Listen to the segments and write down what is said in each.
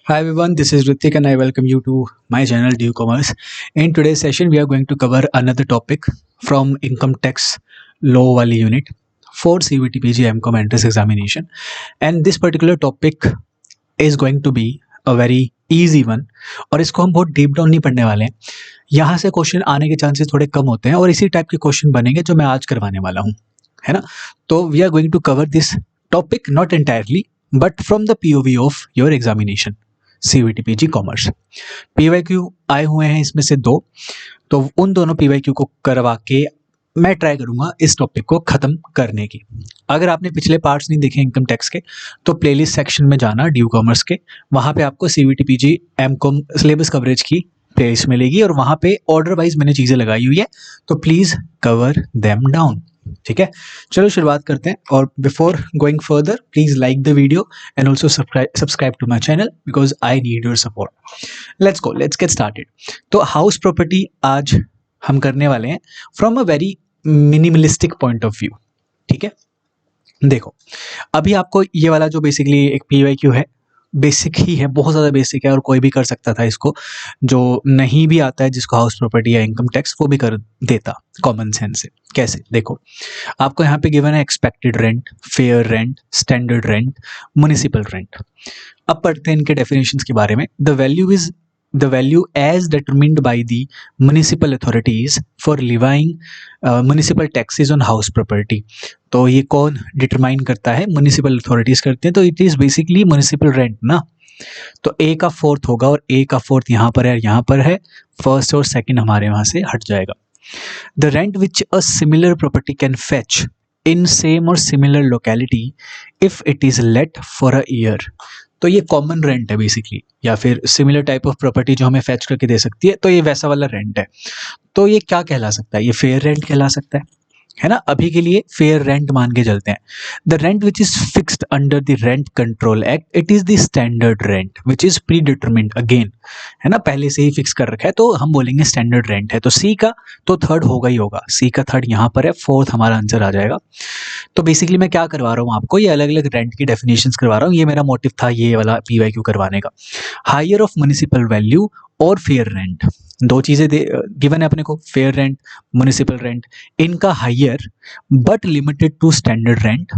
Hi everyone, this is Ritik and I welcome you to my channel Due Commerce. In today's session, we are going to cover another topic from income tax law wali unit for CVT PG MCOM entrance examination. And this particular topic is going to be a very easy one और इसको हम बहुत deep down नहीं पढ़ने वाले हैं. यहाँ से क्वेश्चन आने के चांसेस थोड़े कम होते हैं और इसी टाइप के क्वेश्चन बनेंगे जो मैं आज करवाने वाला हूँ, है ना. तो we are going to cover this topic not entirely but from the POV of your examination CVT PG commerce. PYQ आए हुए हैं इसमें से 2, तो उन दोनों PYQ को करवा के मैं ट्राई करूंगा इस टॉपिक को खत्म करने की. अगर आपने पिछले पार्ट्स नहीं देखे इनकम टैक्स के तो प्लेलिस्ट सेक्शन में जाना ड्यू कॉमर्स के, वहां पे आपको CVT PG MCOM syllabus coverage की प्लेलिस्ट मिलेगी और वहां पे ऑर्डर वाइज मैंने चीजें लगाई हुई है, तो प्लीज कवर देम डाउन. ठीक है, चलो शुरुआत करते हैं. और before going further please like the video and also subscribe to my channel because I need your support. Let's go, let's get started. तो हाउस प्रॉपर्टी आज हम करने वाले हैं from a very minimalistic point of view. ठीक है, देखो अभी आपको ये वाला जो बेसिकली एक PYQ है, बेसिक ही है, बहुत ज़्यादा बेसिक है और कोई भी कर सकता था इसको. जो नहीं भी आता है जिसको हाउस प्रॉपर्टी या इनकम टैक्स, वो भी कर देता कॉमन सेंस से. कैसे, देखो आपको यहाँ पे गिवन है expected rent, fair rent, standard rent, municipal rent. अब पढ़ते हैं इनके डेफिनेशंस के बारे में. The value as determined by the municipal authorities for levying municipal taxes on house property. तो ये कौन डिटरमाइन करता है? म्युनिसिपल अथॉरिटीज करते हैं. तो it is basically municipal rent ना. तो A का फोर्थ होगा और A का फोर्थ यहाँ पर है, यहाँ पर है. फर्स्ट और सेकंड हमारे वहां से हट जाएगा. The rent which a similar property can fetch in same और similar locality if it is let for a year. तो ये कॉमन रेंट है बेसिकली, या फिर सिमिलर टाइप ऑफ प्रॉपर्टी जो हमें फेच करके दे सकती है, तो ये वैसा वाला रेंट है. तो ये क्या कहला सकता है? ये फेयर रेंट कहला सकता है ना. अभी के लिए फेयर रेंट मान के चलते हैं. The rent which is fixed under the rent control act, it is the standard rent which is pre determined again, है ना, पहले से ही फिक्स कर रखा है, तो हम बोलेंगे स्टैंडर्ड रेंट है. तो C का तो थर्ड होगा ही होगा. C का थर्ड यहाँ पर है, फोर्थ हमारा आंसर आ जाएगा. तो बेसिकली मैं क्या करवा रहा हूँ आपको, ये अलग अलग रेंट की डेफिनेशंस करवा रहा हूँ. ये मेरा मोटिव था ये वाला PYQ करवाने का. हायर ऑफ म्युनिसिपल वैल्यू और फेयर रेंट, दो चीजें गिवन है अपने को, फेयर रेंट, म्युनिसिपल रेंट. इनका higher but limited to standard rent,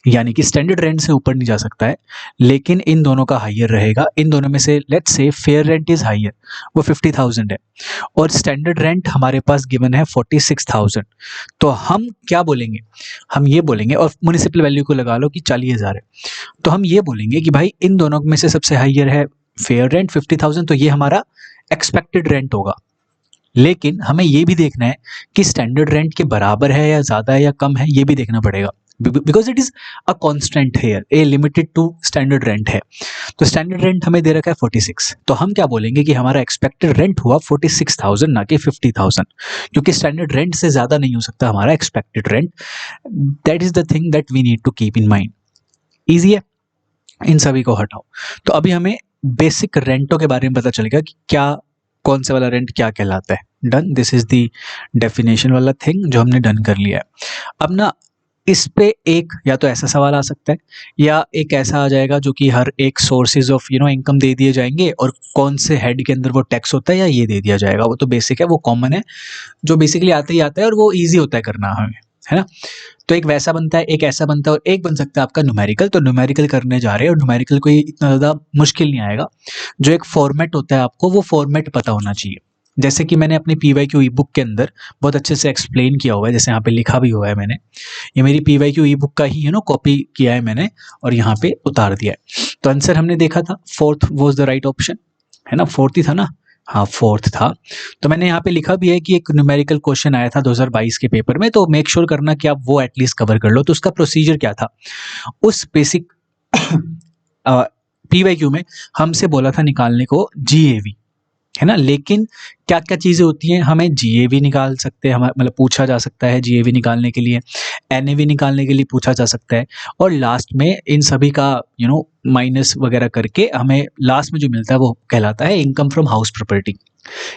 यानी कि स्टैंडर्ड रेंट से ऊपर नहीं जा सकता है, लेकिन इन दोनों का हायर रहेगा. इन दोनों में से let's say fair rent is higher, वो 50,000 है, और स्टैंडर्ड रेंट हमारे पास गिवन है 46,000. तो हम क्या बोलेंगे? हम ये बोलेंगे, और म्युनिसिपल वैल्यू को लगा लो कि 40,000 है, तो हम ये बोलेंगे कि भाई इन दोनों में से सबसे हायर है फेयर रेंट 50,000, तो ये हमारा एक्सपेक्टेड रेंट होगा. लेकिन हमें ये भी देखना है कि स्टैंडर्ड रेंट के बराबर है या ज्यादा है या कम है, ये भी देखना पड़ेगा, because it is a constant here, a limited to standard rent है. तो स्टैंडर्ड रेंट हमें दे रखा है 46, तो हम क्या बोलेंगे कि हमारा एक्सपेक्टेड रेंट हुआ 46,000 ना कि 50,000, क्योंकि स्टैंडर्ड रेंट से ज्यादा नहीं हो सकता हमारा expected rent. That is the thing that we need to keep in mind. Easy है, इन सभी को हटाओ. तो अभी हमें बेसिक रेंटों के बारे में पता चलेगा कि क्या, कौन से वाला रेंट क्या कहलाता है. Done, this is the definition वाला थिंग जो हमने डन कर लिया है. अब ना इस पे एक या तो ऐसा सवाल आ सकता है, या एक ऐसा आ जाएगा जो कि हर एक सोर्सेज ऑफ इनकम दे दिए जाएंगे और कौन से हेड के अंदर वो टैक्स होता है या ये दे दिया जाएगा. वो तो बेसिक है, वो कॉमन है, जो बेसिकली आता ही आता है और वो ईजी होता है करना हमें, है ना. तो एक वैसा बनता है, एक ऐसा बनता है, और एक बन सकता है आपका न्यूमेरिकल. तो न्यूमेरिकल करने जा रहे हैं और न्यूमेरिकल कोई इतना ज़्यादा मुश्किल नहीं आएगा. जो एक फॉर्मेट होता है आपको वो फॉर्मेट पता होना चाहिए. जैसे कि मैंने अपनी PYQ ई बुक के अंदर बहुत अच्छे से एक्सप्लेन किया हुआ है, जैसे यहाँ पे लिखा भी हुआ है मैंने. ये मेरी PYQ ई बुक का ही कॉपी किया है मैंने और यहाँ पे उतार दिया है. तो आंसर हमने देखा था, fourth was the right option, है ना. फोर्थ ही था ना, हाँ फोर्थ था. तो मैंने यहाँ पे लिखा भी है कि एक न्यूमेरिकल क्वेश्चन आया था 2022 के पेपर में, तो मेक श्योर करना कि आप वो एटलीस्ट कवर कर लो. तो उसका प्रोसीजर क्या था, उस बेसिक PYQ में हमसे बोला था निकालने को GAV, है ना. लेकिन क्या क्या चीजें होती हैं, हमें GAV निकाल सकते हैं, मतलब पूछा जा सकता है GAV निकालने के लिए, NAV निकालने के लिए पूछा जा सकता है, और लास्ट में इन सभी का माइनस वगैरह करके हमें लास्ट में जो मिलता है वो कहलाता है इनकम फ्रॉम हाउस प्रॉपर्टी.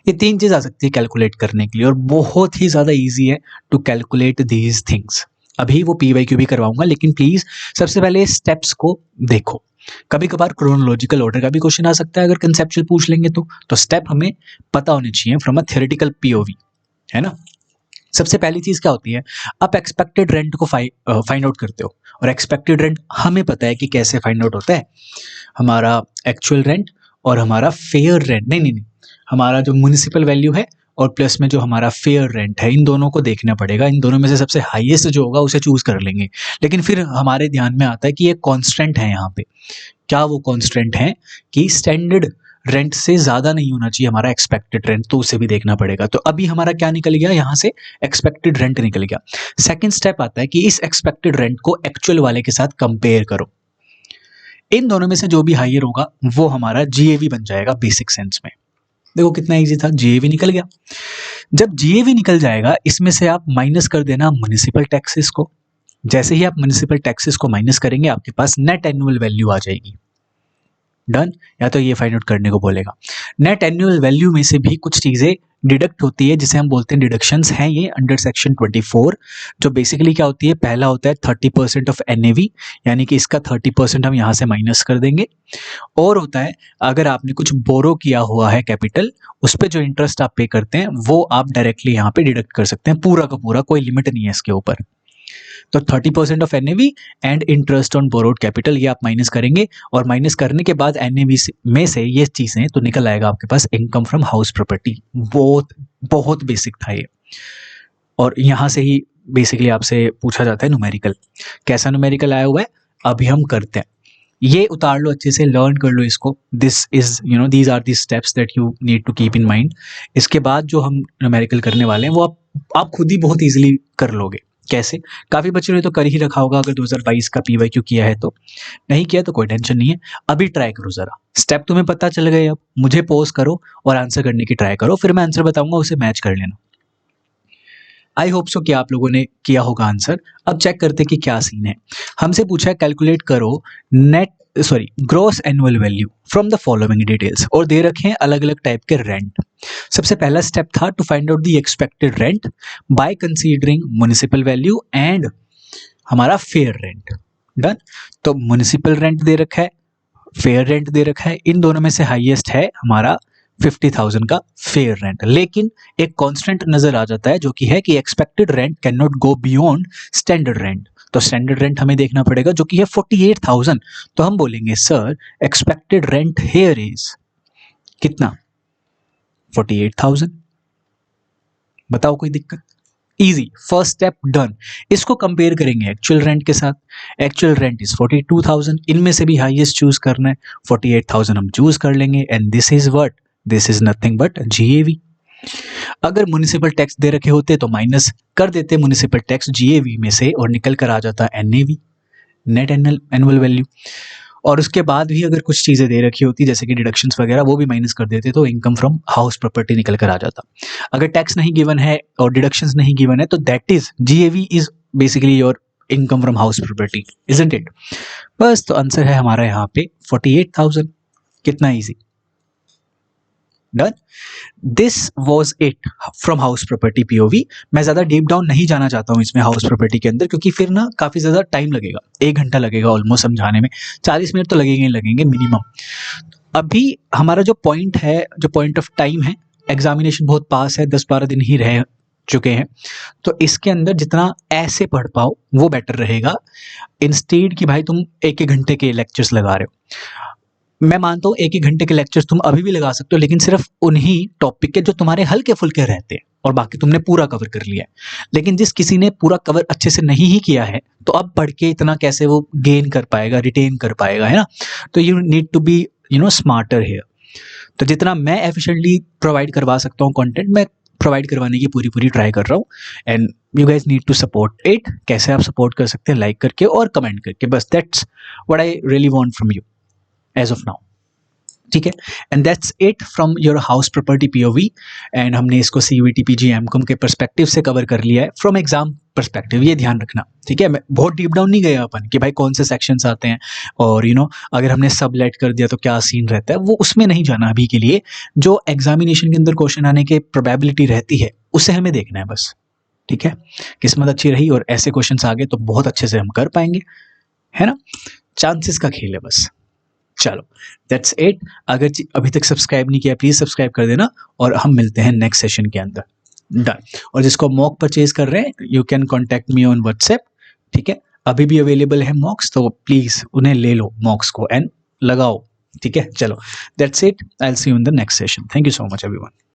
ये तीन चीज आ सकती है कैलकुलेट करने के लिए, और बहुत ही ज्यादा ईजी है टू कैलकुलेट दीज थिंग्स. अभी वो PYQ भी करवाऊंगा, लेकिन प्लीज सबसे पहले स्टेप्स को देखो. कभी कभार क्रोनोलॉजिकल ऑर्डर का भी क्वेश्चन आ सकता है अगर कंसेप्चुअल पूछ लेंगे तो स्टेप हमें पता होने चाहिए फ्रॉम अ थ्योरेटिकल पीओवी, है ना। सबसे पहली चीज क्या होती है, आप एक्सपेक्टेड रेंट को फाइंड आउट करते हो, और एक्सपेक्टेड रेंट हमें पता है कि कैसे फाइंड आउट होता है। हमारा एक्चुअल रेंट और हमारा फेयर रेंट, नहीं, हमारा जो म्युनिसिपल वैल्यू है और प्लस में जो हमारा फेयर रेंट है, इन दोनों को देखना पड़ेगा। इन दोनों में से सबसे हाईएस्ट जो होगा उसे चूज कर लेंगे। लेकिन फिर हमारे ध्यान में आता है कि ये कॉन्स्टेंट है यहाँ पे। क्या वो कॉन्स्टेंट है कि स्टैंडर्ड रेंट से ज्यादा नहीं होना चाहिए हमारा एक्सपेक्टेड रेंट, तो उसे भी देखना पड़ेगा। तो अभी हमारा क्या निकल गया, यहाँ से एक्सपेक्टेड रेंट निकल गया। सेकंड स्टेप आता है कि इस एक्सपेक्टेड रेंट को एक्चुअल वाले के साथ कंपेयर करो। इन दोनों में से जो भी हायर होगा वो हमारा जीएवी बन जाएगा बेसिक सेंस में। देखो कितना इजी था, जीएवी निकल गया। जब जीएवी निकल जाएगा, इसमें से आप माइनस कर देना म्युनिसिपल टैक्सेस को। जैसे ही आप म्युनिसिपल टैक्सेस को माइनस करेंगे, आपके पास नेट एनुअल वैल्यू आ जाएगी। डन। या तो ये फाइंड आउट करने को बोलेगा। नेट एनुअल वैल्यू में से भी कुछ चीजें डिडक्ट होती है, जिसे हम बोलते हैं डिडक्शंस हैं ये अंडर सेक्शन 24, जो बेसिकली क्या होती है, पहला होता है 30% ऑफ एनएवी, यानी कि इसका 30% हम यहाँ से माइनस कर देंगे। और होता है अगर आपने कुछ बोरो किया हुआ है कैपिटल, उस पर जो इंटरेस्ट आप पे करते हैं वो आप डायरेक्टली यहाँ पे डिडक्ट कर सकते हैं, पूरा का पूरा, कोई लिमिट नहीं है इसके ऊपर। तो 30% of NAV and interest on borrowed capital, ये आप माइनस करेंगे, और माइनस करने के बाद एनएवी में से ये चीजें तो निकल आएगा आपके पास इनकम फ्रॉम हाउस प्रॉपर्टी। बहुत बहुत बेसिक था ये, और यहाँ से ही बेसिकली आपसे पूछा जाता है न्यूमेरिकल। कैसा न्यूमेरिकल आया हुआ है अभी हम करते हैं, ये उतार लो अच्छे से, लर्न कर लो इसको। This is these are the steps that you need to keep in mind. इसके बाद जो हम न्यूमेरिकल करने वाले हैं वो आप खुद ही बहुत इजीली कर लोगे। कैसे? काफी बच्चों ने तो कर ही रखा होगा, अगर 2022 का पीवाईक्यू किया है तो। नहीं किया तो कोई टेंशन नहीं है, अभी ट्राई करो जरा। स्टेप तुम्हें पता चल गए, अब मुझे पॉज करो और आंसर करने की ट्राई करो, फिर मैं आंसर बताऊंगा, उसे मैच कर लेना। आई होप सो कि आप लोगों ने किया होगा आंसर। अब चेक करते कि क्या सीन है। हमसे पूछा है कैलकुलेट करो gross annual value from the following details, और दे रखे हैं अलग अलग टाइप के रेंट। सबसे पहला स्टेप था to find out the expected rent by considering municipal value and हमारा फेयर रेंट। डन। तो म्युनिसिपल रेंट दे रखा है, फेयर रेंट दे रखा है, इन दोनों में से हाईएस्ट है हमारा 50,000 का फेयर रेंट। लेकिन एक कांस्टेंट नजर आ जाता है, जो कि है कि expected rent can not go beyond standard rent. तो स्टैंडर्ड रेंट हमें देखना पड़ेगा, जो कि है 48,000। तो हम बोलेंगे sir expected rent here is कितना, 48,000। बताओ कोई दिक्कत? Easy, first step done. इसको कंपेयर करेंगे एक्चुअल रेंट के साथ। एक्चुअल रेंट इज 42,000, इनमें से भी हाईएस्ट चूज करना है, 48,000 हम चूज कर लेंगे, and this is what, this is nothing but GAV. अगर म्युनिसिपल टैक्स दे रखे होते तो माइनस कर देते म्युनिसिपल टैक्स जीएवी में से, और निकल कर आ जाता एनएवी, नेट एनुअल वैल्यू। और उसके बाद भी अगर कुछ चीजें दे रखी होती जैसे कि डिडक्शंस वगैरह, वो भी माइनस कर देते तो इनकम फ्रॉम हाउस प्रॉपर्टी निकल कर आ जाता। अगर टैक्स नहीं गिवन है और डिडक्शंस नहीं गिवन है, तो that is GAV is basically your income from house property, isn't it? बस, तो आंसर है हमारा यहाँ पे 48,000। कितना easy. Done. This was it from house property POV. मैं ज्यादा डीप डाउन नहीं जाना चाहता हूँ इसमें हाउस प्रॉपर्टी के अंदर, क्योंकि फिर ना काफी ज्यादा टाइम लगेगा, 1 घंटा लगेगा ऑलमोस्ट समझाने में, 40 मिनट तो लगेंगे ही लगेंगे मिनिमम। अभी हमारा जो पॉइंट है, जो पॉइंट ऑफ टाइम है, एग्जामिनेशन बहुत पास है, 10-12 दिन ही रह चुके हैं, तो इसके अंदर जितना ऐसे पढ़ पाओ वो बेटर रहेगा, इंस्टेड कि भाई तुम 1-1 घंटे के लेक्चर्स लगा रहे हो। मैं मानता हूँ 1-1 घंटे के लेक्चर्स तुम अभी भी लगा सकते हो, लेकिन सिर्फ उन्हीं टॉपिक के जो तुम्हारे हल्के फुल्के रहते हैं, और बाकी तुमने पूरा कवर कर लिया है। लेकिन जिस किसी ने पूरा कवर अच्छे से नहीं ही किया है, तो अब पढ़ के इतना कैसे वो गेन कर पाएगा, रिटेन कर पाएगा, है ना। तो you need to be smarter here. तो जितना मैं एफिशिएंटली प्रोवाइड करवा सकता हूँ कंटेंट, मैं प्रोवाइड करवाने की पूरी ट्राई कर रहा हूँ, and you guys need to support it. कैसे आप सपोर्ट कर सकते हैं? लाइक करके और कमेंट करके, बस that's what I really want from you as of now. ठीक है, and that's it from your house property POV. एंड हमने इसको सीयूईटी पीजी एमकॉम के पर्सपेक्टिव से कवर कर लिया है, फ्रॉम एग्जाम पर्सपेक्टिव, ये ध्यान रखना। ठीक है, मैं बहुत डीप डाउन नहीं गया अपन कि भाई कौन से सेक्शंस आते हैं, और अगर हमने सब लेट कर दिया तो क्या सीन रहता है, वो उसमें नहीं जाना अभी के लिए। जो एग्जामिनेशन के अंदर क्वेश्चन आने की प्रोबेबिलिटी रहती है, उसे हमें देखना है बस। ठीक है, किस्मत अच्छी रही और ऐसे क्वेश्चन आ गए तो बहुत अच्छे से हम कर पाएंगे, है ना। चांसेस का खेल है बस। चलो दैट्स इट। अगर अभी तक सब्सक्राइब नहीं किया प्लीज सब्सक्राइब कर देना और हम मिलते हैं नेक्स्ट सेशन के अंदर। डन। और जिसको मॉक परचेज कर रहे हैं you can contact me on WhatsApp. ठीक है, अभी भी अवेलेबल है मॉक्स, तो प्लीज उन्हें ले लो मॉक्स को एंड लगाओ। ठीक है, चलो that's it. I will see you in the next session. Thank you so much everyone.